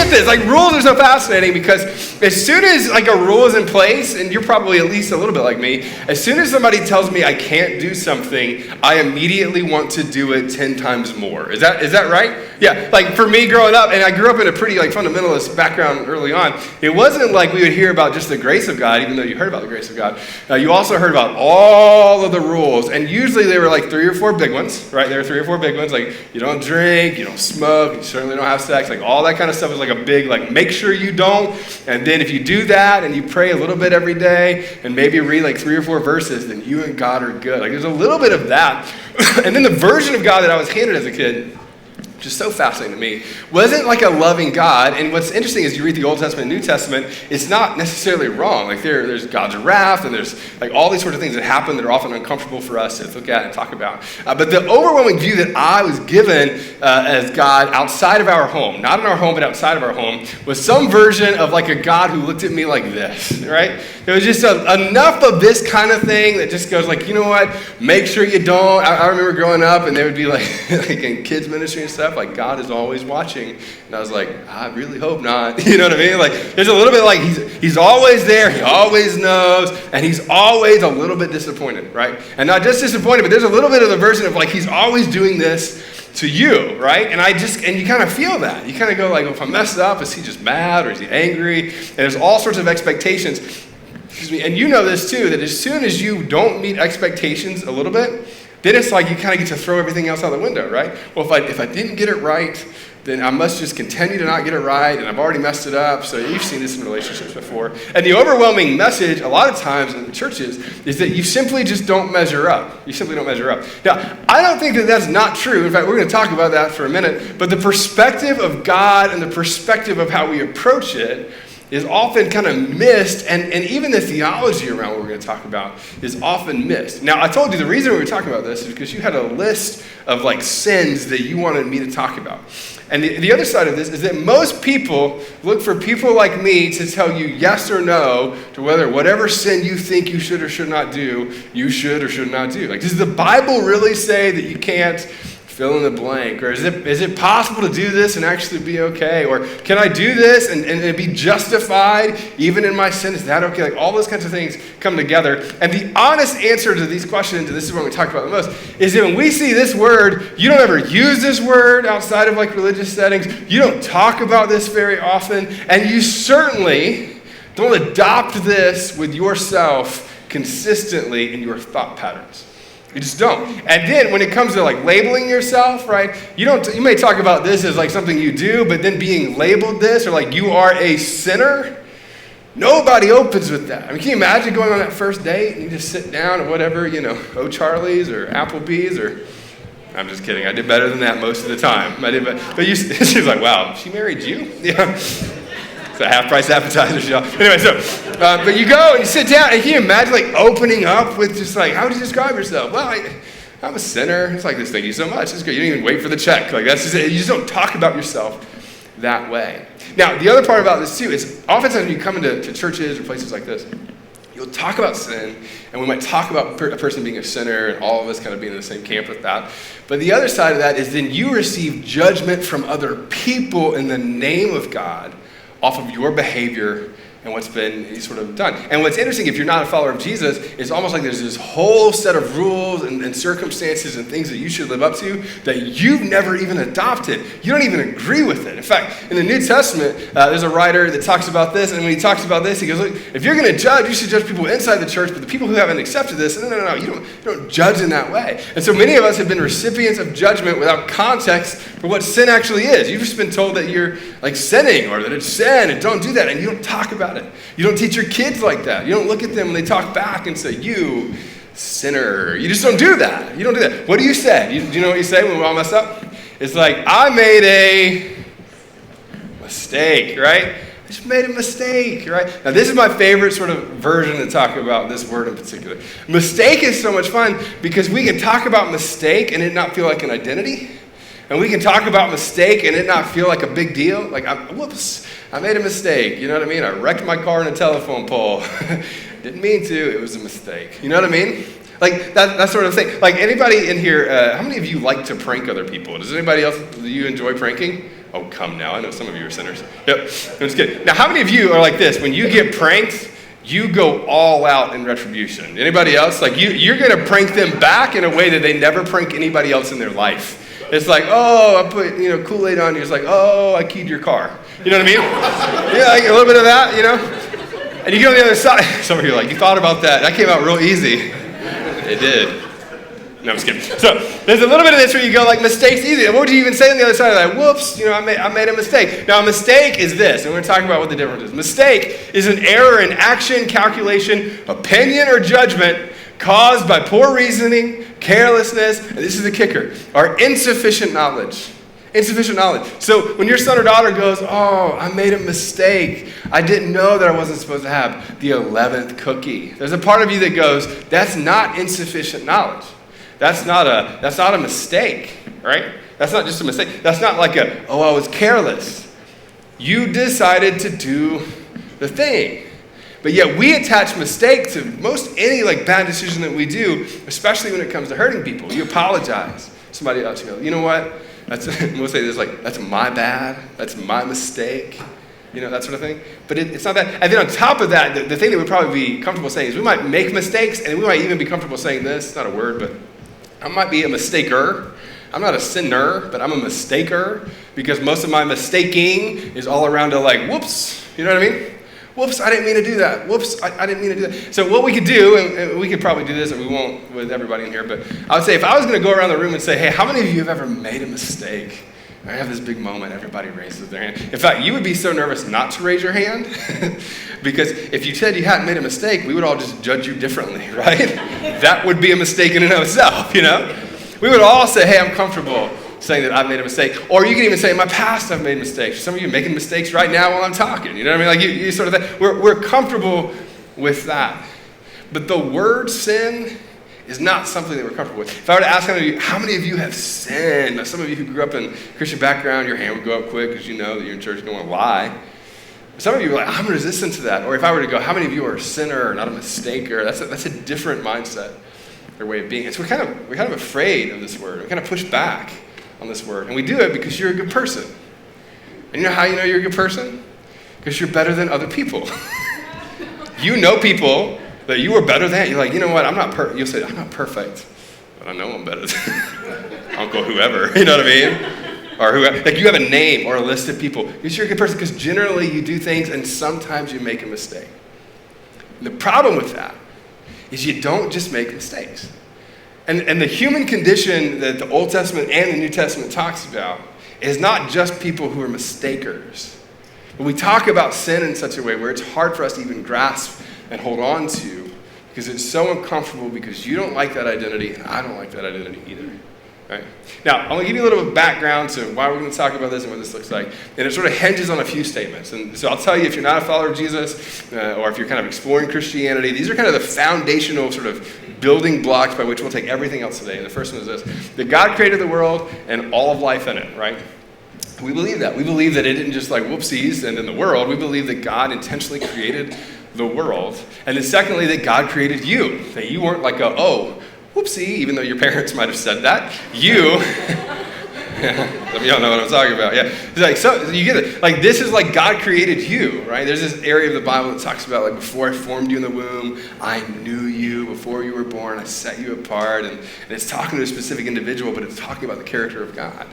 get this. Like, rules are so fascinating because as soon as like a rule is in place, and you're probably at least a little bit like me, as soon as somebody tells me I can't do something, I immediately want to do it 10 times more. Is that right? Yeah, like for me growing up, and I grew up in a pretty like fundamentalist background early on, it wasn't like we would hear about just the grace of God, even though you heard about the grace of God. You also heard about all of the rules, and usually they were like 3 or 4 big ones, right? There were 3 or 4 big ones, like you don't drink, you don't smoke, you certainly don't have sex, like all that kind of stuff was like a big, like make sure you don't, and then if you do that and you pray a little bit every day and maybe read like 3 or 4 verses, then you and God are good. Like there's a little bit of that. And then the version of God that I was handed as a kid, which is so fascinating to me, wasn't like a loving God. And what's interesting is you read the Old Testament and New Testament, it's not necessarily wrong. Like there's God's wrath, and there's like all these sorts of things that happen that are often uncomfortable for us to look at and talk about. But the overwhelming view that I was given as God outside of our home, not in our home, but outside of our home, was some version of like a God who looked at me like this, right? There was just enough of this kind of thing that just goes like, you know what, make sure you don't. I remember growing up, and there would be like, like in kids ministry and stuff, like God is always watching. And I was like, I really hope not. You know what I mean? Like there's a little bit like he's always there, he always knows, and he's always a little bit disappointed, right? And not just disappointed, but there's a little bit of the version of like he's always doing this to you, right? And you kind of feel that. You kind of go like, well, if I mess up, is he just mad or is he angry? And there's all sorts of expectations. Excuse me. And you know this too, that as soon as you don't meet expectations a little bit, then it's like you kind of get to throw everything else out the window, right? Well, if I didn't get it right, then I must just continue to not get it right, and I've already messed it up. So you've seen this in relationships before. And the overwhelming message a lot of times in churches is that you simply just don't measure up. You simply don't measure up. Now, I don't think that that's not true. In fact, we're going to talk about that for a minute. But the perspective of God and the perspective of how we approach it is often kind of missed, and even the theology around what we're going to talk about is often missed. Now, I told you the reason we were talking about this is because you had a list of like sins that you wanted me to talk about. And the other side of this is that most people look for people like me to tell you yes or no to whether whatever sin you think you should or should not do, you should or should not do. Like, does the Bible really say that you can't fill in the blank? Or is it possible to do this and actually be okay? Or can I do this and be justified even in my sin? Is that okay? Like all those kinds of things come together. And the honest answer to these questions, and this is what we talk about the most, is that when we see this word, you don't ever use this word outside of like religious settings. You don't talk about this very often. And you certainly don't adopt this with yourself consistently in your thought patterns. You just don't. And then when it comes to like labeling yourself, right, you may talk about this as like something you do, but then being labeled this or like you are a sinner, nobody opens with that. I mean, can you imagine going on that first date and you just sit down at whatever, O'Charlie's or Applebee's or, I'm just kidding, I did better than that most of the time. But she's like, wow, she married you? Yeah. It's a half-price appetizer, y'all. Anyway, but you go and you sit down, and can you imagine like opening up with just like, how would you describe yourself? Well, I'm a sinner. It's like this, thank you so much. It's good. You don't even wait for the check. Like that's just it. You just don't talk about yourself that way. Now, the other part about this too is oftentimes when you come into churches or places like this, you'll talk about sin, and we might talk about a person being a sinner and all of us kind of being in the same camp with that. But the other side of that is then you receive judgment from other people in the name of God off of your behavior and what's been sort of done. And what's interesting, if you're not a follower of Jesus, is almost like there's this whole set of rules and circumstances and things that you should live up to that you've never even adopted. You don't even agree with it. In fact, in the New Testament, there's a writer that talks about this, and when he talks about this, he goes, look, if you're going to judge, you should judge people inside the church, but the people who haven't accepted this, no, you don't judge in that way. And so many of us have been recipients of judgment without context for what sin actually is. You've just been told that you're like sinning or that it's sin and don't do that, and you don't talk about it. You don't teach your kids like that. You don't look at them when they talk back and say, you sinner. You just don't do that. You don't do that. What do you say? Do you know what you say when we all mess up? It's like, I made a mistake, right? I just made a mistake, right? Now, this is my favorite sort of version to talk about this word in particular. Mistake is so much fun because we can talk about mistake and it not feel like an identity. And we can talk about mistake and it not feel like a big deal. Like, whoops, I made a mistake. You know what I mean? I wrecked my car in a telephone pole. Didn't mean to. It was a mistake. You know what I mean? Like, that sort of thing. Like, anybody in here, how many of you like to prank other people? Does anybody else, do you enjoy pranking? Oh, come now. I know some of you are sinners. Yep. I'm just kidding. Now, how many of you are like this? When you get pranked, you go all out in retribution. Anybody else? Like you're going to prank them back in a way that they never prank anybody else in their life. It's like, oh, I put, Kool-Aid on you. It's like, oh, I keyed your car. You know what I mean? Yeah, like a little bit of that, And you get on the other side. Some of you are like, you thought about that. That came out real easy. It did. No, I'm just kidding. So there's a little bit of this where you go like, mistakes easy. What would you even say on the other side of that? Whoops, I made a mistake. Now, a mistake is this, and we're going to talk about what the difference is. Mistake is an error in action, calculation, opinion, or judgment caused by poor reasoning, carelessness, and this is the kicker, or insufficient knowledge. Insufficient knowledge. So when your son or daughter goes, oh, I made a mistake. I didn't know that I wasn't supposed to have the 11th cookie. There's a part of you that goes, that's not insufficient knowledge. That's not a mistake, right? That's not just a mistake. That's not like I was careless. You decided to do the thing. But yet we attach mistake to most any bad decision that we do, especially when it comes to hurting people. You apologize. Somebody else, you know what? We'll say this that's my bad. That's my mistake. That sort of thing. But it's not that. And then on top of that, the thing that we'd probably be comfortable saying is we might make mistakes, and we might even be comfortable saying this. It's not a word, but I might be a mistaker. I'm not a sinner, but I'm a mistaker because most of my mistaking is all around to whoops. You know what I mean? Whoops, I didn't mean to do that. Whoops, I didn't mean to do that. So what we could do, and we could probably do this, and we won't with everybody in here, but I would say if I was going to go around the room and say, hey, how many of you have ever made a mistake? I have this big moment, everybody raises their hand. In fact, you would be so nervous not to raise your hand because if you said you hadn't made a mistake, we would all just judge you differently, right? That would be a mistake in and of itself, We would all say, hey, I'm comfortable saying that I've made a mistake. Or you can even say, in my past, I've made mistakes. Some of you are making mistakes right now while I'm talking. You know what I mean? You sort of think, we're comfortable with that. But the word sin is not something that we're comfortable with. If I were to ask how many of you have sinned? Now, some of you who grew up in a Christian background, your hand would go up quick because you know that you're in church, you don't want to lie. Some of you are like, I'm resistant to that. Or if I were to go, how many of you are a sinner or not a mistaker? That's a different mindset, their way of being. So we're kind of afraid of this word. We kind of push back on this word. And we do it because you're a good person. And you know how you know you're a good person? Because you're better than other people. You know people that you are better than. You're like, you know what, you'll say, I'm not perfect, but I know I'm better than Uncle whoever, you know what I mean? Or whoever, you have a name or a list of people. Because you're a good person because generally you do things and sometimes you make a mistake. And the problem with that is you don't just make mistakes. And the human condition that the Old Testament and the New Testament talks about is not just people who are mistakers. But we talk about sin in such a way where it's hard for us to even grasp and hold on to because it's so uncomfortable because you don't like that identity and I don't like that identity either. Right? Now, I'm going to give you a little background to why we're going to talk about this and what this looks like. And it sort of hinges on a few statements. And so I'll tell you, if you're not a follower of Jesus or if you're kind of exploring Christianity, these are kind of the foundational sort of building blocks by which we'll take everything else today. And the first one is this, that God created the world and all of life in it, right? We believe that. We believe that it didn't just whoopsies and in the world. We believe that God intentionally created the world. And then secondly, that God created you. That you weren't whoopsie, even though your parents might have said that. You, some of y'all know what I'm talking about. Yeah, it's so you get it. This is God created you, right? There's this area of the Bible that talks about before I formed you in the womb, I knew you. Before you were born, I set you apart. And it's talking to a specific individual, but it's talking about the character of God.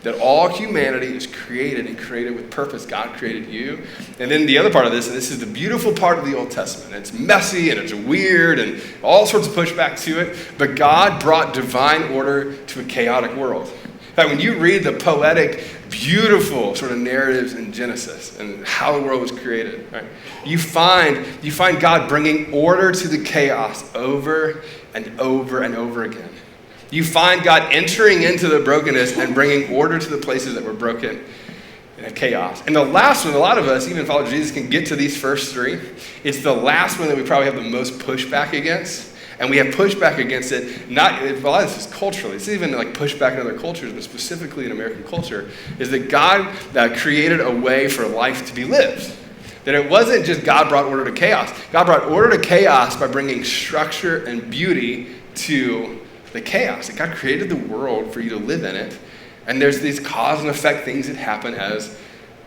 That all humanity is created and created with purpose. God created you. And then the other part of this, and this is the beautiful part of the Old Testament. It's messy and it's weird and all sorts of pushback to it. But God brought divine order to a chaotic world. In fact, when you read the poetic, beautiful sort of narratives in Genesis and how the world was created, right, you find God bringing order to the chaos over and over and over again. You find God entering into the brokenness and bringing order to the places that were broken and chaos. And the last one, a lot of us, even followers of Jesus, can get to these first three. It's the last one that we probably have the most pushback against. And we have pushback against it, a lot of this is culturally. It's even pushback in other cultures, but specifically in American culture, is that God created a way for life to be lived. That it wasn't just God brought order to chaos. God brought order to chaos by bringing structure and beauty to the chaos. That God created the world for you to live in it, And there's these cause and effect things that happen as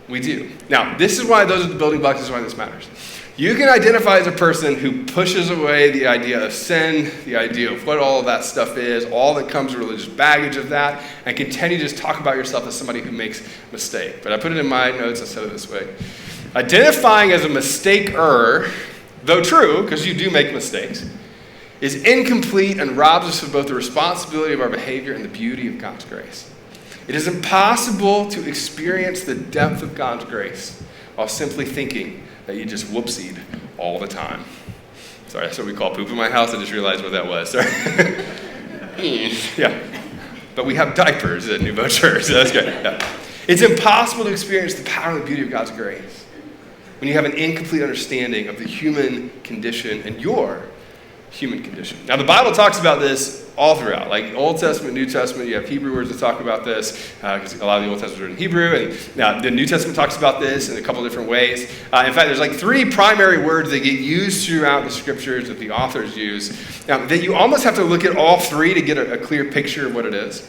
we do. Now, this is why those are the building blocks. This is why this matters. You can identify as a person who pushes away the idea of sin, the idea of what all of that stuff is, all that comes with religious baggage of that, and continue to just talk about yourself as somebody who makes a mistake. But I put it in my notes, I said it this way. Identifying as a mistaker, though true, because you do make mistakes, is incomplete and robs us of both the responsibility of our behavior and the beauty of God's grace. It is impossible to experience the depth of God's grace while simply thinking that you just whoopsied all the time. Sorry, that's what we call poop in my house. I just realized what that was. Sorry. Yeah. But we have diapers at Nuvo Church, so that's good. Yeah. It's impossible to experience the power and the beauty of God's grace when you have an incomplete understanding of the human condition and your human condition. Now, the Bible talks about this all throughout. Like Old Testament, New Testament, you have Hebrew words that talk about this, because a lot of the Old Testament are in Hebrew, and now the New Testament talks about this in a couple different ways. In fact, there's like 3 primary words that get used throughout the scriptures that the authors use. Now, that you almost have to look at all 3 to get a clear picture of what it is.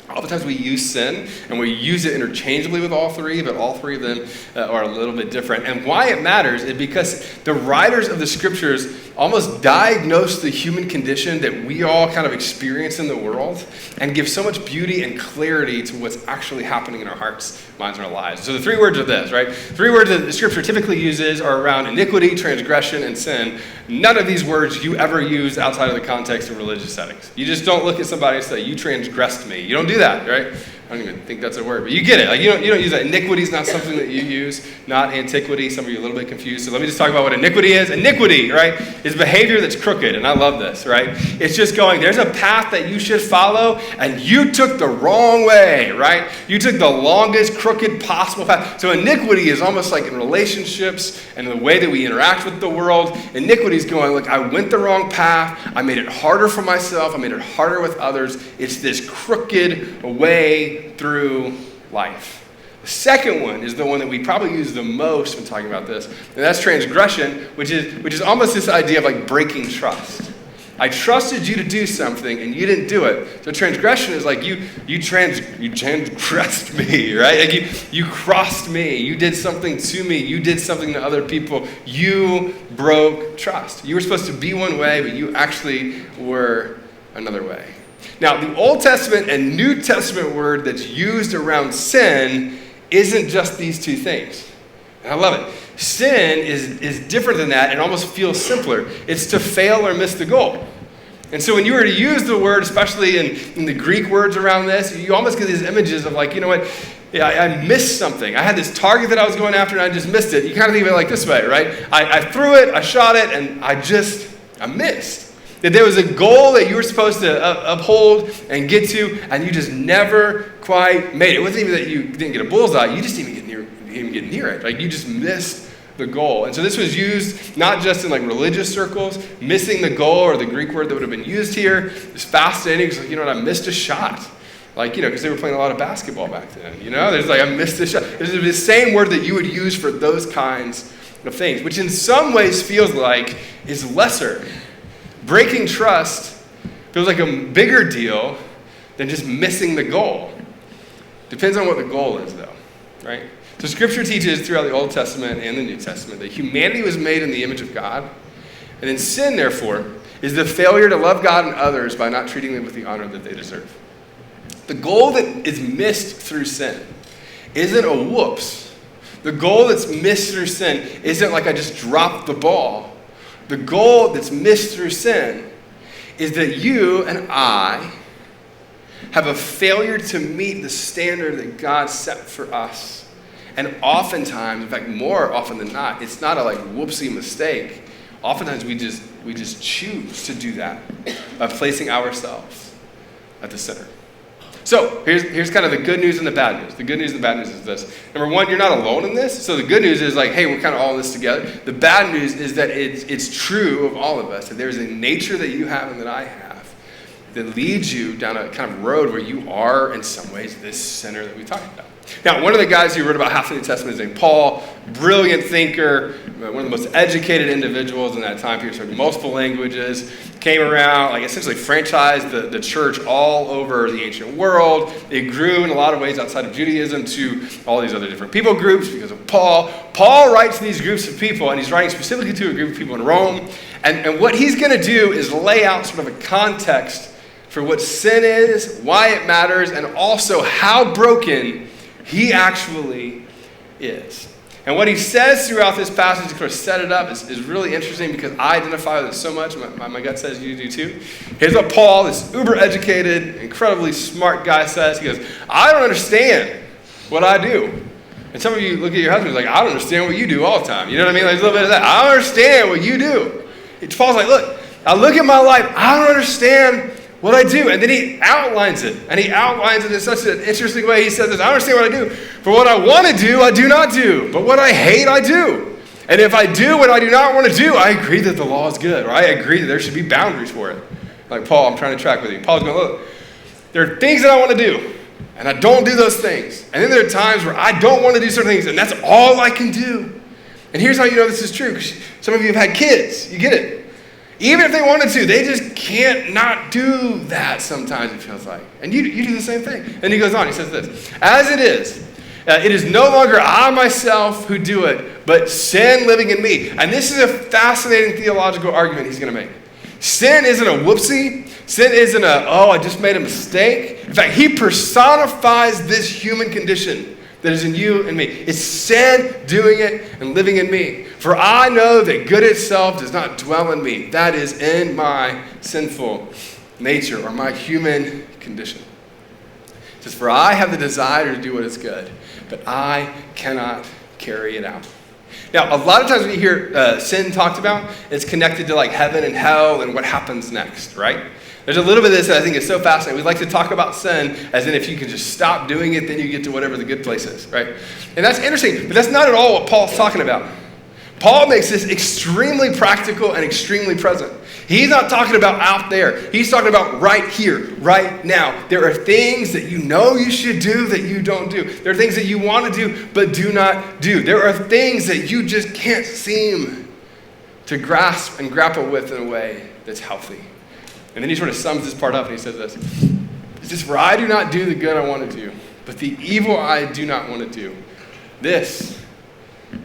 Oftentimes we use sin, and we use it interchangeably with all 3, but all 3 of them are a little bit different. And why it matters is because the writers of the scriptures almost diagnose the human condition that we all kind of experience in the world and give so much beauty and clarity to what's actually happening in our hearts, minds, and our lives. So the 3 words are this, right? 3 words that the scripture typically uses are around iniquity, transgression, and sin. None of these words you ever use outside of the context of religious settings. You just don't look at somebody and say, you transgressed me. You don't do that, right? I don't even think that's a word, but you get it. Like you don't use that. Iniquity is not something that you use, not antiquity. Some of you are a little bit confused. So let me just talk about what iniquity is. Iniquity, right, is behavior that's crooked, and I love this, right? It's just going, there's a path that you should follow, and you took the wrong way, right? You took the longest, crooked possible path. So iniquity is almost like in relationships and in the way that we interact with the world. Iniquity is going, look, I went the wrong path. I made it harder for myself. I made it harder with others. It's this crooked way through life. The second one is the one that we probably use the most when talking about this, and that's transgression, which is almost this idea of like breaking trust. I trusted you to do something and you didn't do it. So transgression is like you transgressed me, right? Like you crossed me. You did something to me. You did something to other people. You broke trust. You were supposed to be one way, but you actually were another way. Now, the Old Testament and New Testament word that's used around sin isn't just these 2 things. And I love it. Sin is different than that and almost feels simpler. It's to fail or miss the goal. And so when you were to use the word, especially in the Greek words around this, you almost get these images of like, you know what, yeah, I missed something. I had this target that I was going after and I just missed it. You kind of think of it like this way, right? I threw it, I shot it, and I missed. That there was a goal that you were supposed to uphold and get to, and you just never quite made it. It wasn't even that you didn't get a bullseye, you just didn't even get near it. Like you just missed the goal. And so this was used not just in like religious circles, missing the goal, or the Greek word that would have been used here. It's fascinating because, you know what, I missed a shot. Like, you know, because they were playing a lot of basketball back then. You know, there's like, I missed a shot. There's the same word that you would use for those kinds of things, which in some ways feels like is lesser. Breaking trust feels like a bigger deal than just missing the goal. Depends on what the goal is, though, right? So Scripture teaches throughout the Old Testament and the New Testament that humanity was made in the image of God, and then sin, therefore, is the failure to love God and others by not treating them with the honor that they deserve. The goal that is missed through sin isn't a whoops. The goal that's missed through sin isn't like I just dropped the ball. The goal that's missed through sin is that you and I have a failure to meet the standard that God set for us. And oftentimes, in fact, more often than not, it's not a like whoopsie mistake. Oftentimes we just choose to do that by placing ourselves at the center. So here's kind of the good news and the bad news. The good news and the bad news is this. Number one, you're not alone in this. So the good news is like, hey, we're kind of all in this together. The bad news is that it's true of all of us. That there's a nature that you have and that I have that leads you down a kind of road where you are, in some ways, this sinner that we talked about. Now, one of the guys who wrote about half the New Testament is named Paul, brilliant thinker, one of the most educated individuals in that time period, spoke multiple languages, came around, like essentially franchised the church all over the ancient world. It grew in a lot of ways outside of Judaism to all these other different people groups because of Paul. Paul writes to these groups of people, and he's writing specifically to a group of people in Rome. And what he's going to do is lay out sort of a context for what sin is, why it matters, and also how broken he actually is. And what he says throughout this passage to kind of set it up is really interesting because I identify with it so much. My gut says you do too. Here's what Paul, this uber-educated, incredibly smart guy says. He goes, I don't understand what I do. And some of you look at your husband and like, I don't understand what you do all the time. You know what I mean? Like, there's a little bit of that. I don't understand what you do. Paul's like, look, I look at my life. I don't understand what I do. And then he outlines it. And he outlines it in such an interesting way. He says this, I understand what I do. For what I want to do, I do not do. But what I hate, I do. And if I do what I do not want to do, I agree that the law is good. Or I agree that there should be boundaries for it. Like, Paul, I'm trying to track with you. Paul's going, look, there are things that I want to do. And I don't do those things. And then there are times where I don't want to do certain things. And that's all I can do. And here's how you know this is true. Because some of you have had kids. You get it. Even if they wanted to, they just can't not do that sometimes, it feels like. And you do the same thing. And he goes on, he says this, as it is no longer I myself who do it, but sin living in me. And this is a fascinating theological argument he's going to make. Sin isn't a whoopsie. Sin isn't I just made a mistake. In fact, he personifies this human condition that is in you and me. It's sin doing it and living in me. For I know that good itself does not dwell in me. That is in my sinful nature or my human condition. It says, for I have the desire to do what is good, but I cannot carry it out. Now, a lot of times when you hear sin talked about, it's connected to like heaven and hell and what happens next, right? There's a little bit of this that I think is so fascinating. We like to talk about sin as in if you can just stop doing it, then you get to whatever the good place is, right? And that's interesting, but that's not at all what Paul's talking about. Paul makes this extremely practical and extremely present. He's not talking about out there. He's talking about right here, right now. There are things that you know you should do that you don't do. There are things that you want to do but do not do. There are things that you just can't seem to grasp and grapple with in a way that's healthy. And then he sort of sums this part up and he says this. He says, for I do not do the good I want to do, but the evil I do not want to do. This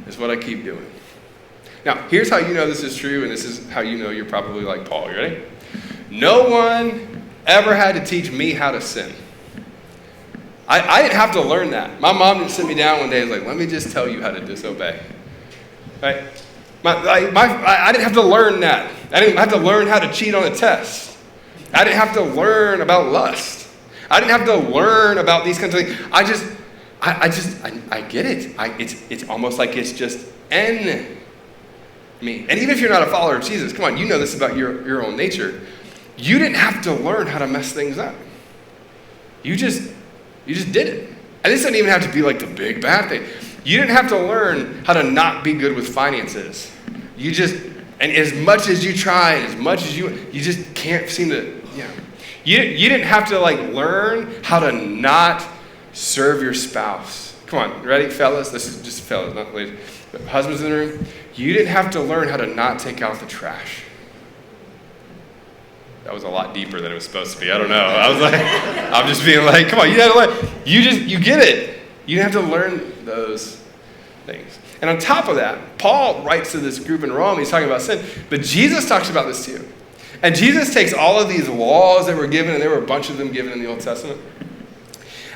is what I keep doing. Now, here's how you know this is true, and this is how you know you're probably like Paul. You ready? No one ever had to teach me how to sin. I didn't have to learn that. My mom didn't sit me down one day and was like, let me just tell you how to disobey. Right? I didn't have to learn that. I didn't have to learn how to cheat on a test. I didn't have to learn about lust. I didn't have to learn about these kinds of things. I get it. It's almost like it's just in me. And even if you're not a follower of Jesus, come on, you know this about your own nature. You didn't have to learn how to mess things up. You just did it. And this doesn't even have to be like the big bad thing. You didn't have to learn how to not be good with finances. And as much as you try, as much as you just can't seem to, You didn't have to like learn how to not serve your spouse. Come on, ready, fellas? This is just fellas, not ladies. Husbands in the room, you didn't have to learn how to not take out the trash. That was a lot deeper than it was supposed to be. I don't know. I'm just being like, come on, you had to learn. You get it. You didn't have to learn those things. And on top of that, Paul writes to this group in Rome, he's talking about sin, but Jesus talks about this too. And Jesus takes all of these laws that were given, and there were a bunch of them given in the Old Testament.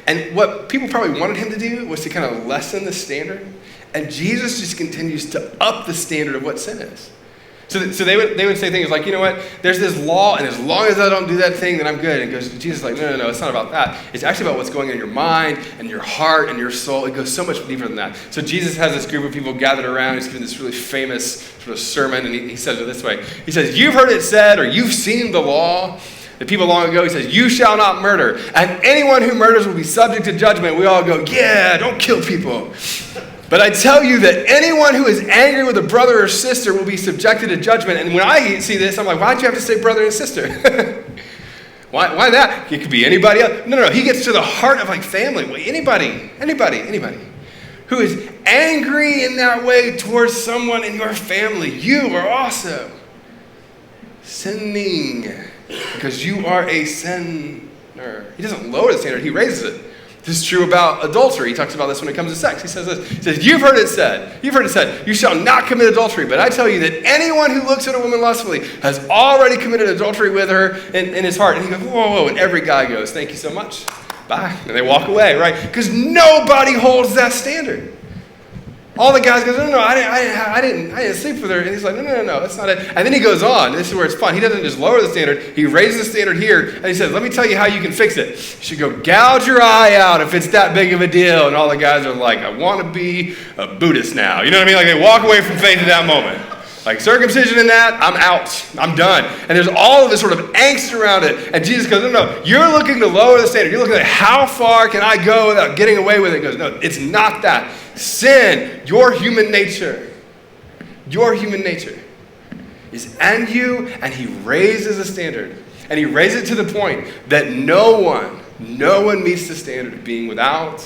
And what people probably wanted him to do was to kind of lessen the standard. And Jesus just continues to up the standard of what sin is. So they would say things like, you know what, there's this law, and as long as I don't do that thing, then I'm good. And Jesus is like, no, it's not about that. It's actually about what's going on in your mind and your heart and your soul. It goes so much deeper than that. So Jesus has this group of people gathered around. He's giving this really famous sort of sermon, and he says it this way. He says, you've heard it said, or you've seen the law. The people long ago, he says, you shall not murder. And anyone who murders will be subject to judgment. We all go, yeah, don't kill people. But I tell you that anyone who is angry with a brother or sister will be subjected to judgment. And when I see this, I'm like, why'd you have to say brother and sister? Why that? It could be anybody else. No. He gets to the heart of like family. Wait, anybody who is angry in that way towards someone in your family, you are also sinning because you are a sinner. He doesn't lower the standard, he raises it. This is true about adultery. He talks about this when it comes to sex. He says this. He says, you've heard it said, you shall not commit adultery. But I tell you that anyone who looks at a woman lustfully has already committed adultery with her in his heart. And he goes, whoa. And every guy goes, thank you so much. Bye. And they walk away, right? Because nobody holds that standard. All the guys go, no, I didn't sleep with her. And he's like, no, that's not it. And then he goes on. This is where it's fun. He doesn't just lower the standard. He raises the standard here. And he says, let me tell you how you can fix it. You should go gouge your eye out if it's that big of a deal. And all the guys are like, I want to be a Buddhist now. You know what I mean? Like they walk away from faith at that moment. Like circumcision and that, I'm out. I'm done. And there's all of this sort of angst around it. And Jesus goes, no, you're looking to lower the standard. You're looking at how far can I go without getting away with it. He goes, no, it's not that. Sin, your human nature is in you, and he raises the standard. And he raises it to the point that no one meets the standard of being without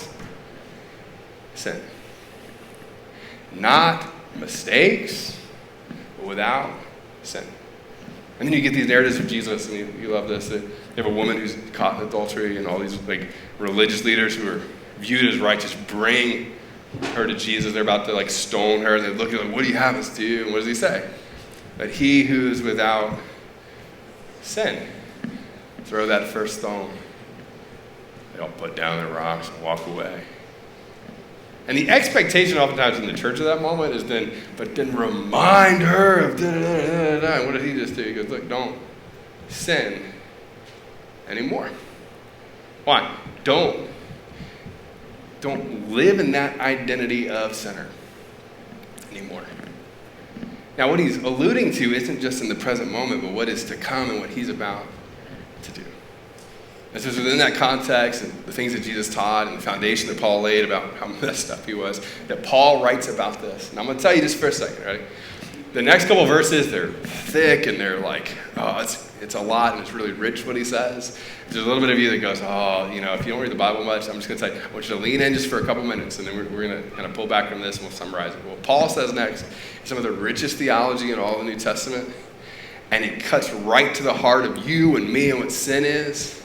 sin. Not mistakes, but without sin. And then you get these narratives of Jesus, and you love this, that you have a woman who's caught in adultery, and all these like religious leaders who are viewed as righteous bring her to Jesus. They're about to like stone her. They look at her like, what do you have us do? And what does he say? But he who's without sin, throw that first stone. They all put down their rocks and walk away. And the expectation oftentimes in the church at that moment is then remind her of da-da-da-da-da. And what did he just do? He goes, look, don't sin anymore. Why? Don't live in that identity of sinner anymore. Now, what he's alluding to isn't just in the present moment, but what is to come and what he's about to do. And so within that context and the things that Jesus taught and the foundation that Paul laid about how messed up he was, that Paul writes about this. And I'm going to tell you just for a second, right? The next couple verses, they're thick and they're like, it's a lot and it's really rich what he says. There's a little bit of you that goes, if you don't read the Bible much, I'm just going to say, I want you to lean in just for a couple minutes, and then we're going to kind of pull back from this and we'll summarize it. What Paul says next is some of the richest theology in all the New Testament, and it cuts right to the heart of you and me and what sin is,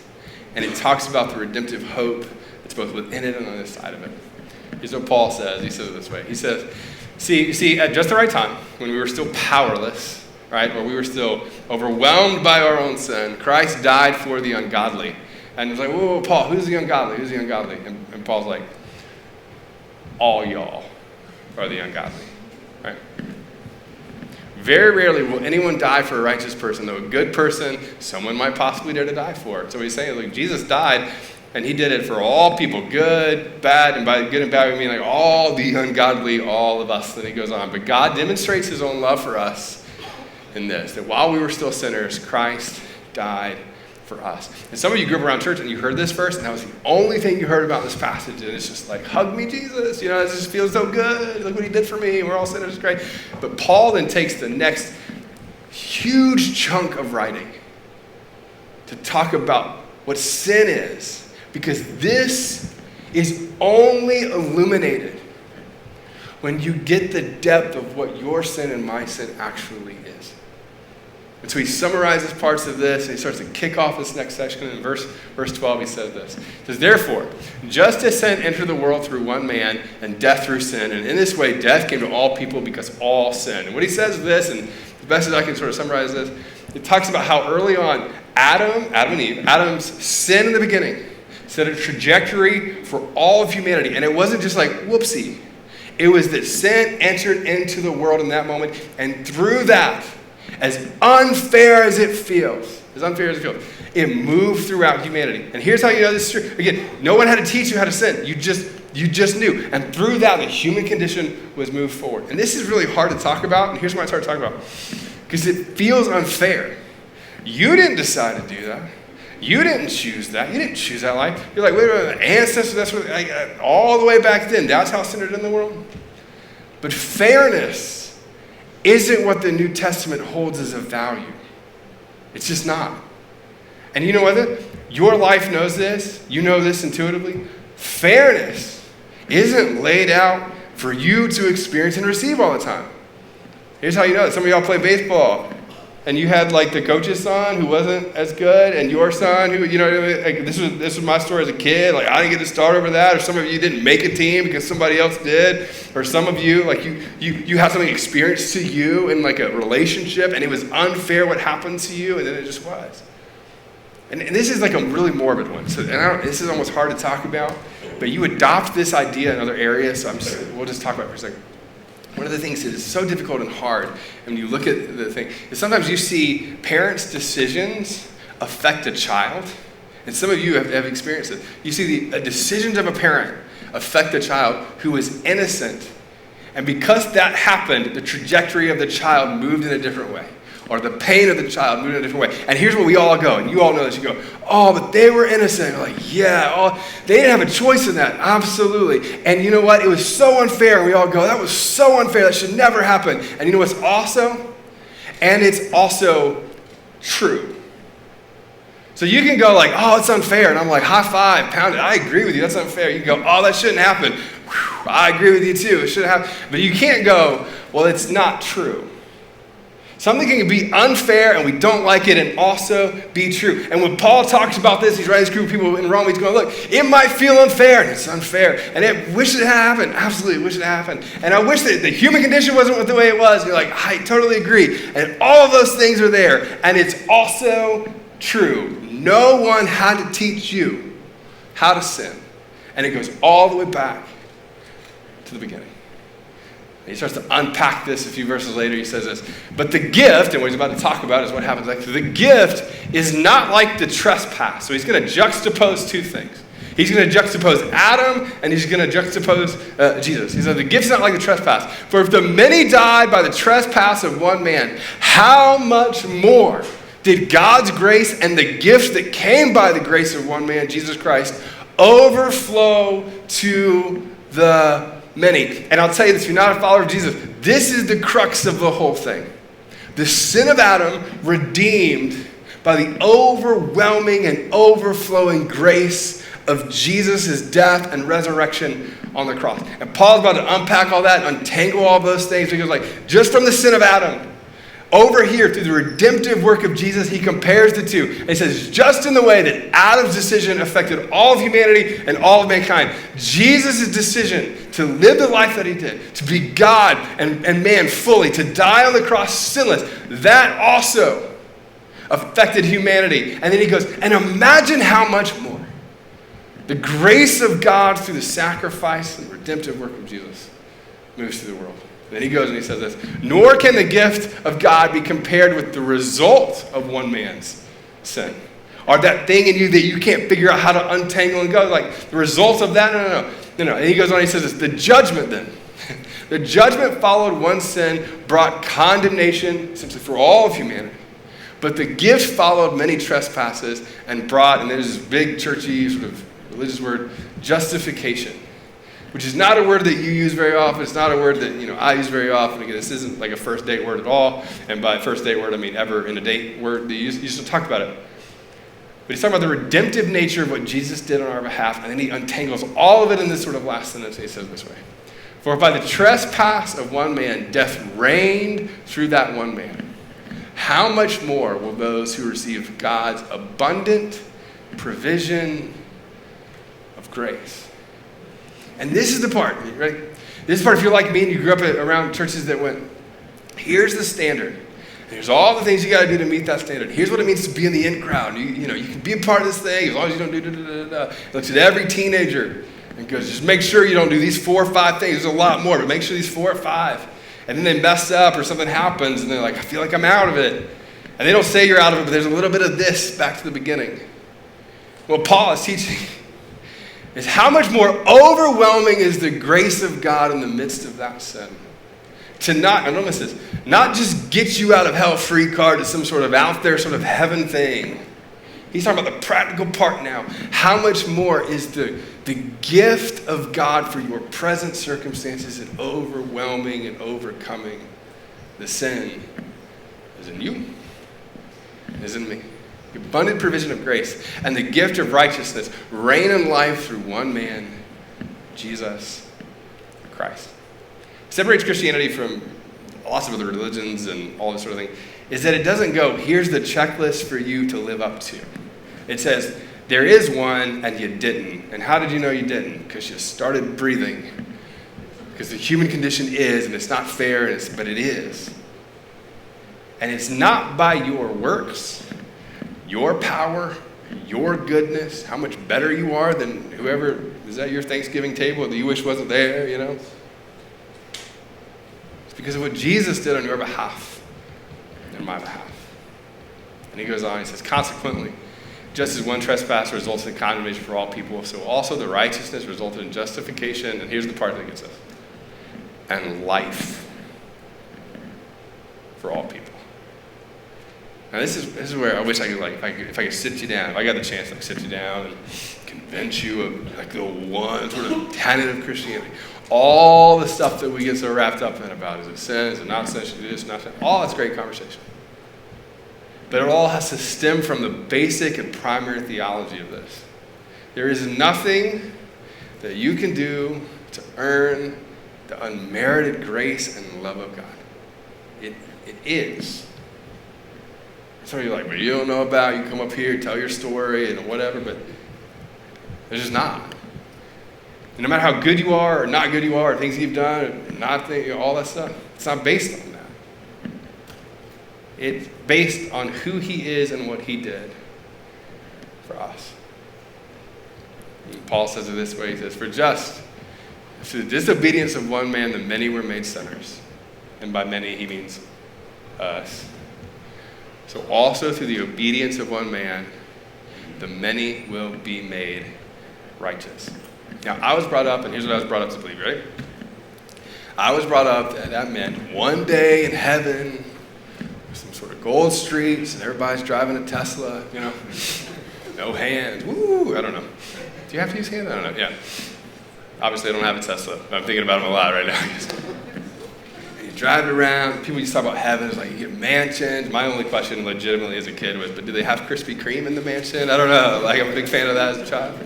and it talks about the redemptive hope that's both within it and on the other side of it. Here's what Paul says. He says it this way. He says, see, at just the right time, when we were still powerless, right, or we were still overwhelmed by our own sin, Christ died for the ungodly. And it's like, whoa, Paul, who's the ungodly? Who's the ungodly? And Paul's like, all y'all are the ungodly, right? Very rarely will anyone die for a righteous person, though a good person, someone might possibly dare to die for it. So he's saying, like, Jesus died, and he did it for all people, good, bad, and by good and bad we mean like all the ungodly, all of us. Then he goes on. But God demonstrates his own love for us in this, that while we were still sinners, Christ died for us. And some of you grew up around church and you heard this verse, and that was the only thing you heard about this passage, and it's just like, hug me, Jesus. You know, it just feels so good. Look what he did for me. We're all sinners. It's great. But Paul then takes the next huge chunk of writing to talk about what sin is, because this is only illuminated when you get the depth of what your sin and my sin actually is. And so he summarizes parts of this, and he starts to kick off this next section. And in verse 12, he says this. He says, therefore, just as sin entered the world through one man, and death through sin, and in this way death came to all people because all sinned. And what he says is this, and as best as I can sort of summarize this, it talks about how early on Adam and Eve, Adam's sin in the beginning set a trajectory for all of humanity. And it wasn't just like, whoopsie. It was that sin entered into the world in that moment, and through that, as unfair as it feels, it moved throughout humanity. And here's how you know this is true. Again, no one had to teach you how to sin. You just knew. And through that, the human condition was moved forward. And this is really hard to talk about, and here's why it's hard to talk about. Because it feels unfair. You didn't decide to do that. You didn't choose that. You didn't choose that life. You're like, wait a minute, ancestors, that's what, all the way back then, that's how sin entered in the world. But fairness isn't what the New Testament holds as a value. It's just not. And you know what? Your life knows this. You know this intuitively. Fairness isn't laid out for you to experience and receive all the time. Here's how you know that. Some of y'all play baseball, and you had like the coach's son who wasn't as good, and your son who, like this was my story as a kid. Like I didn't get to start over that, or some of you didn't make a team because somebody else did, or some of you like you had something experienced to you in like a relationship, and it was unfair what happened to you, and then it just was. And this is like a really morbid one. So this is almost hard to talk about, but you adopt this idea in other areas. So we'll just talk about it for a second. One of the things that is so difficult and hard, and when you look at the thing, is sometimes you see parents' decisions affect a child. And some of you have experienced it. You see the decisions of a parent affect a child who is innocent. And because that happened, the trajectory of the child moved in a different way. Or the pain of the child moved in a different way. And here's where we all go, and you all know this. You go, oh, but they were innocent. You're like, yeah, they didn't have a choice in that. Absolutely. And you know what? It was so unfair. And we all go, that was so unfair. That should never happen. And you know what's also? And it's also true. So you can go like, oh, it's unfair. And I'm like, high five, pound it. I agree with you. That's unfair. You can go, oh, that shouldn't happen. Whew, I agree with you too. It shouldn't happen. But you can't go, well, it's not true. Something can be unfair and we don't like it and also be true. And when Paul talks about this, he's writing this group of people in Rome, he's going, look, it might feel unfair and it's unfair. And I wish it had happened. Absolutely wish it happened. And I wish that the human condition wasn't the way it was. And you're like, I totally agree. And all of those things are there. And it's also true. No one had to teach you how to sin. And it goes all the way back to the beginning. He starts to unpack this a few verses later. He says this, but the gift, and what he's about to talk about is what happens next. The gift is not like the trespass. So he's going to juxtapose two things. He's going to juxtapose Adam, and he's going to juxtapose Jesus. He says the gift's not like the trespass. For if the many died by the trespass of one man, how much more did God's grace and the gift that came by the grace of one man, Jesus Christ, overflow to the many? And I'll tell you this, if you're not a follower of Jesus, this is the crux of the whole thing. The sin of Adam redeemed by the overwhelming and overflowing grace of Jesus' death and resurrection on the cross. And Paul's about to unpack all that, untangle all those things. He goes like, just from the sin of Adam, over here, through the redemptive work of Jesus, he compares the two. And he says, just in the way that Adam's decision affected all of humanity and all of mankind, Jesus' decision to live the life that he did, to be God and man fully, to die on the cross sinless, that also affected humanity. And then he goes, and imagine how much more the grace of God through the sacrifice and redemptive work of Jesus moves through the world. Then he goes and he says this, nor can the gift of God be compared with the result of one man's sin. Or that thing in you that you can't figure out how to untangle and go, like the result of that, no. And he goes on, he says this, the judgment then. The judgment followed one sin, brought condemnation essentially for all of humanity. But the gift followed many trespasses and brought, and there's this big churchy sort of religious word, justification. Which is not a word that you use very often. It's not a word that I use very often. Again, this isn't like a first date word at all. And by first date word, I mean ever in a date word that you used to talk about it. But he's talking about the redemptive nature of what Jesus did on our behalf. And then he untangles all of it in this sort of last sentence. And he says this way. For by the trespass of one man, death reigned through that one man. How much more will those who receive God's abundant provision of grace? And this is the part, right? This is the part, if you're like me and you grew up around churches that went, here's the standard. Here's all the things you got to do to meet that standard. Here's what it means to be in the in crowd. You can be a part of this thing as long as you don't do da-da-da-da-da. It looks at every teenager and goes, just make sure you don't do these 4 or 5 things. There's a lot more, but make sure these 4 or 5. And then they mess up or something happens and they're like, I feel like I'm out of it. And they don't say you're out of it, but there's a little bit of this back to the beginning. Well, Paul is teaching is how much more overwhelming is the grace of God in the midst of that sin. To not just get you out of hell free card to some sort of out there sort of heaven thing. He's talking about the practical part now. How much more is the gift of God for your present circumstances and overwhelming and overcoming the sin is in you, is in me. The abundant provision of grace and the gift of righteousness reign in life through one man, Jesus Christ. Separates Christianity from lots of other religions and all this sort of thing is that it doesn't go, here's the checklist for you to live up to. It says, there is one and you didn't. And how did you know you didn't? Because you started breathing. Because the human condition is, and it's not fair, but it is. And it's not by your works, your power, your goodness, how much better you are than whoever is at your Thanksgiving table that you wish wasn't there, It's because of what Jesus did on your behalf and my behalf. And he goes on, he says, consequently, just as one trespass results in condemnation for all people, so also the righteousness resulted in justification, and here's the part that gets us, and life for all people. Now this is where I wish I could, if I could sit you down, if I got the chance to sit you down and convince you of the one sort of tenet of Christianity. All the stuff that we get so wrapped up in about, is it sin, is it not sin, should do this, not sin, all that's great conversation. But it all has to stem from the basic and primary theology of this. There is nothing that you can do to earn the unmerited grace and love of God. It is. Some of you are like, well, you don't know about, you come up here, tell your story and whatever, but there's just not. And no matter how good you are or not good you are, or things you've done, or not all that stuff, it's not based on that. It's based on who he is and what he did for us. And Paul says it this way, he says, for just through the disobedience of one man, the many were made sinners. And by many, he means us. So also through the obedience of one man, the many will be made righteous. Now, I was brought up, and here's what I was brought up to believe, right? I was brought up that meant one day in heaven, some sort of gold streets, and everybody's driving a Tesla, no hands. Woo, I don't know. Do you have to use hands? I don't know, yeah. Obviously, I don't have a Tesla. I'm thinking about them a lot right now. And you drive it around. People used to talk about heaven. It's like you get mansions. My only question legitimately as a kid was, but do they have Krispy Kreme in the mansion? I don't know. I'm a big fan of that as a child.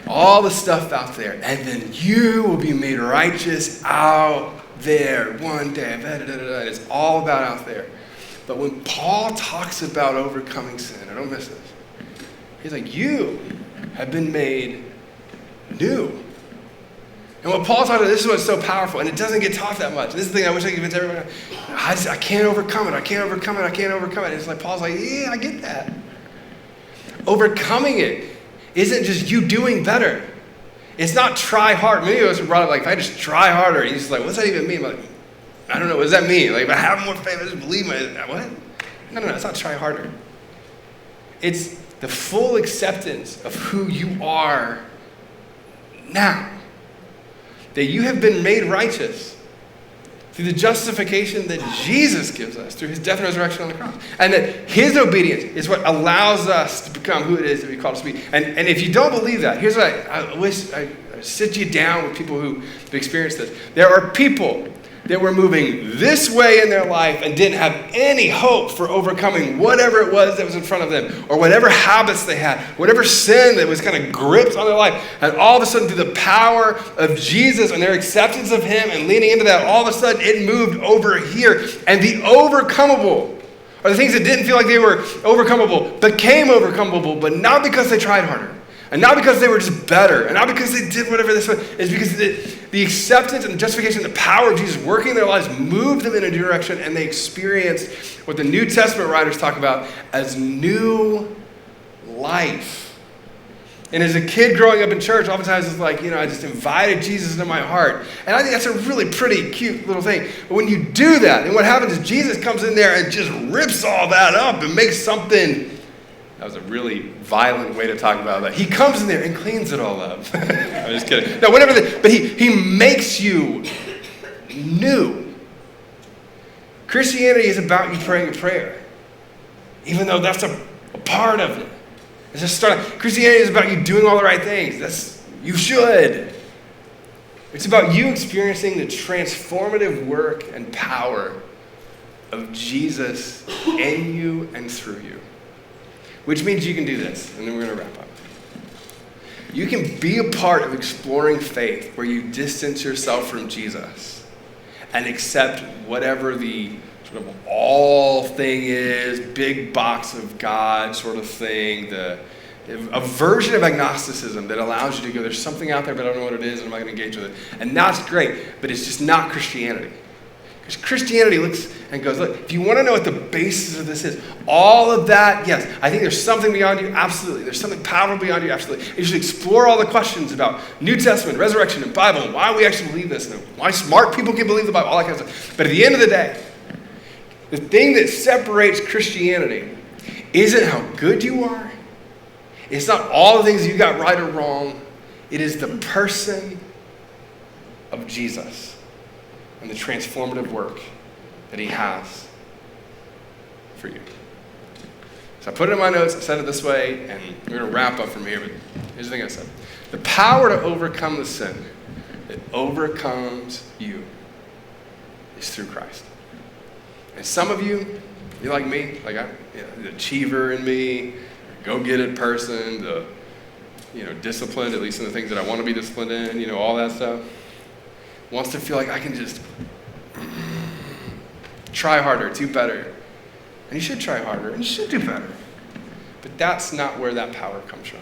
All the stuff out there. And then you will be made righteous out there one day. And it's all about out there. But when Paul talks about overcoming sin, I don't miss this. He's like, you have been made new. And what Paul's talking about, this is what's so powerful, and it doesn't get taught that much. This is the thing I wish I could convince everyone. I can't overcome it. I can't overcome it. I can't overcome it. And it's like Paul's like, yeah, I get that. Overcoming it isn't just you doing better. It's not try hard. Many of us are brought up like, if I just try harder, and he's just like, what's that even mean? I'm like, I don't know. What does that mean? Like, if I have more faith, I just believe my, what? No, it's not try harder. It's the full acceptance of who you are now. That you have been made righteous through the justification that Jesus gives us through his death and resurrection on the cross. And that his obedience is what allows us to become who it is that we call us to be. And if you don't believe that, here's what I wish I sit you down with people who have experienced this. There are people that were moving this way in their life and didn't have any hope for overcoming whatever it was that was in front of them, or whatever habits they had, whatever sin that was kind of gripped on their life. And all of a sudden, through the power of Jesus and their acceptance of him and leaning into that, all of a sudden it moved over here. And the overcomable, or the things that didn't feel like they were overcomable, became overcomable, but not because they tried harder. And not because they were just better, and not because they did whatever this was. It's because the acceptance and the justification and the power of Jesus working in their lives moved them in a direction, and they experienced what the New Testament writers talk about as new life. And as a kid growing up in church, oftentimes it's like, I just invited Jesus into my heart. And I think that's a really pretty cute little thing. But when you do that, then what happens is Jesus comes in there and just rips all that up and makes something. That was a really violent way to talk about that. He comes in there and cleans it all up. I'm just kidding. No, but he makes you new. Christianity is about you praying a prayer, even though that's a part of it. It's just Christianity is about you doing all the right things. You should. It's about you experiencing the transformative work and power of Jesus in you and through you. Which means you can do this, and then we're going to wrap up. You can be a part of exploring faith where you distance yourself from Jesus and accept whatever the sort of all thing is, big box of God sort of thing, a version of agnosticism that allows you to go, there's something out there, but I don't know what it is, and I'm not going to engage with it. And that's great, but it's just not Christianity. Because Christianity looks and goes, look, if you want to know what the basis of this is, all of that, yes, I think there's something beyond you, absolutely. There's something powerful beyond you, absolutely. You should explore all the questions about New Testament, resurrection, and Bible, and why we actually believe this, and why smart people can believe the Bible, all that kind of stuff. But at the end of the day, the thing that separates Christianity isn't how good you are. It's not all the things you got right or wrong. It is the person of Jesus and the transformative work that he has for you. So I put it in my notes, I said it this way, and we're going to wrap up from here, but here's the thing I said. The power to overcome the sin that overcomes you is through Christ. And some of you, you're like me, like the achiever in me, go-get-it person, the disciplined, at least in the things that I want to be disciplined in, all that stuff. Wants to feel like I can just try harder, do better. And you should try harder, and you should do better. But that's not where that power comes from.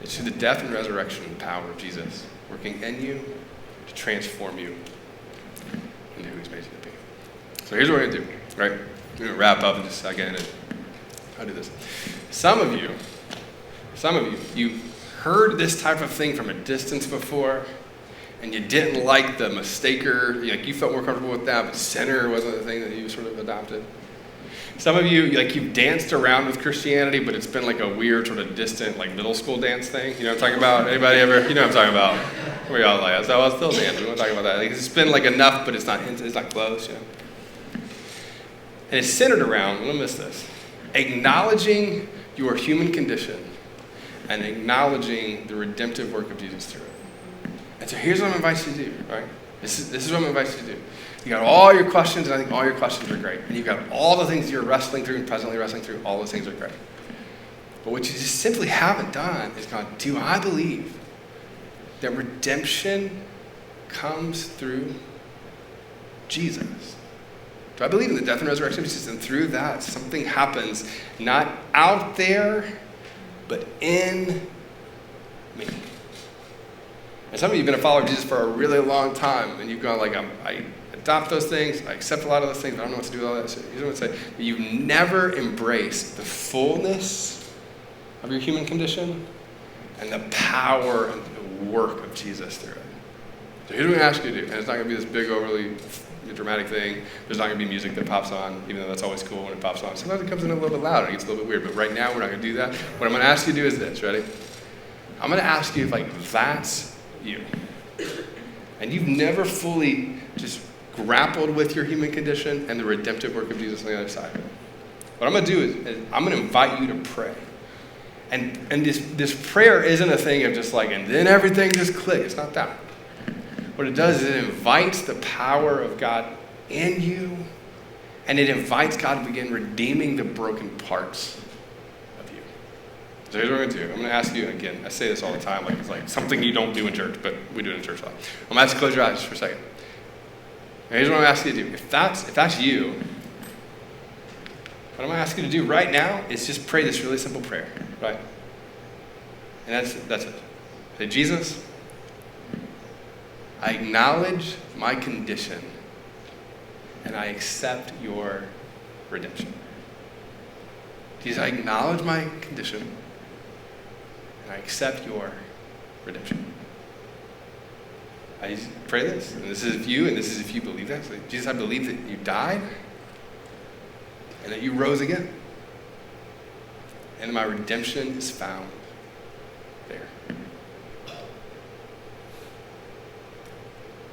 It's through the death and resurrection and power of Jesus working in you to transform you into who he's made you to be. So here's what we're going to do, right? We're going to wrap up in just a second, and I'll do this. Some of you, you've heard this type of thing from a distance before, and you didn't like the mistaker, like you felt more comfortable with that, but sinner wasn't the thing that you sort of adopted. Some of you, you've danced around with Christianity, but it's been like a weird sort of distant, like middle school dance thing. You know what I'm talking about? Anybody ever? You know what I'm talking about? We all like, so I was still dancing. We won't talk about that. Like, it's been like enough, but it's not close, And it's centered around, I'm gonna miss this, acknowledging your human condition and acknowledging the redemptive work of Jesus through it. And so here's what I'm inviting you to do, right? This is what I'm inviting you to do. You got all your questions, and I think all your questions are great. And you've got all the things you're wrestling through and presently wrestling through, all those things are great. But what you just simply haven't done is gone, do I believe that redemption comes through Jesus? Do I believe in the death and resurrection of Jesus? And through that, something happens, not out there, but in me. And some of you have been a follower of Jesus for a really long time, and you've gone like, I adopt those things, I accept a lot of those things, but I don't know what to do with all that. So here's what I would say. You've never embraced the fullness of your human condition and the power and the work of Jesus through it. So here's what I'm going to ask you to do. And it's not going to be this big, overly dramatic thing. There's not going to be music that pops on, even though that's always cool when it pops on. Sometimes it comes in a little bit louder. It gets a little bit weird. But right now, we're not going to do that. What I'm going to ask you to do is this. Ready? I'm going to ask you if, that's you. And you've never fully just grappled with your human condition and the redemptive work of Jesus on the other side of it. What I'm going to do is I'm going to invite you to pray. And this prayer isn't a thing of just like, and then everything just clicks. It's not that. What it does is it invites the power of God in you, and it invites God to begin redeeming the broken parts of you. So here's what I'm going to do. I'm going to ask you, again, I say this all the time, like it's like something you don't do in church, but we do it in church a lot. I'm going to ask you to close your eyes just for a second. And here's what I'm asking you to do. If that's you, what I'm going to ask you to do right now is just pray this really simple prayer, right? And that's it. Say, Jesus, I acknowledge my condition and I accept your redemption. Jesus, I acknowledge my condition and I accept your redemption. I pray this, and this is if you believe that. So, Jesus, I believe that you died and that you rose again. And my redemption is found there.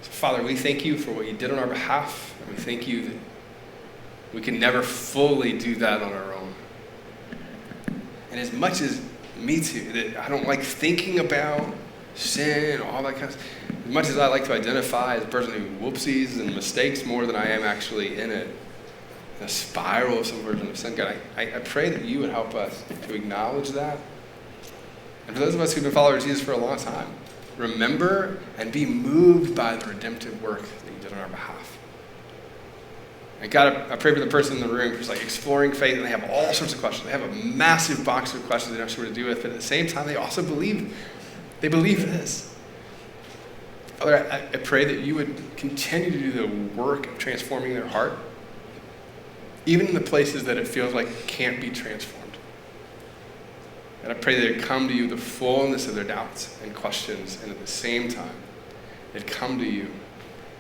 So, Father, we thank you for what you did on our behalf, and we thank you that we can never fully do that on our own. And as much as me too, that I don't like thinking about sin, all that kind of stuff, As much as I like to identify as a person who whoopsies and mistakes more than I am actually in a spiral of some version of sin, God, I pray that you would help us to acknowledge that. And for those of us who've been followers of Jesus for a long time, remember and be moved by the redemptive work that you did on our behalf. And God, I pray for the person in the room who's like exploring faith and they have all sorts of questions. They have a massive box of questions they don't know what to do with, but at the same time, they also believe this. Father, I pray that you would continue to do the work of transforming their heart, even in the places that it feels like it can't be transformed. And I pray that they'd come to you the fullness of their doubts and questions, and at the same time, they'd come to you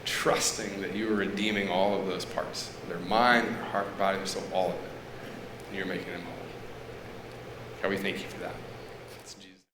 trusting that you are redeeming all of those parts, their mind, their heart, their body, their soul, all of it, and you're making them whole. God, we thank you for that.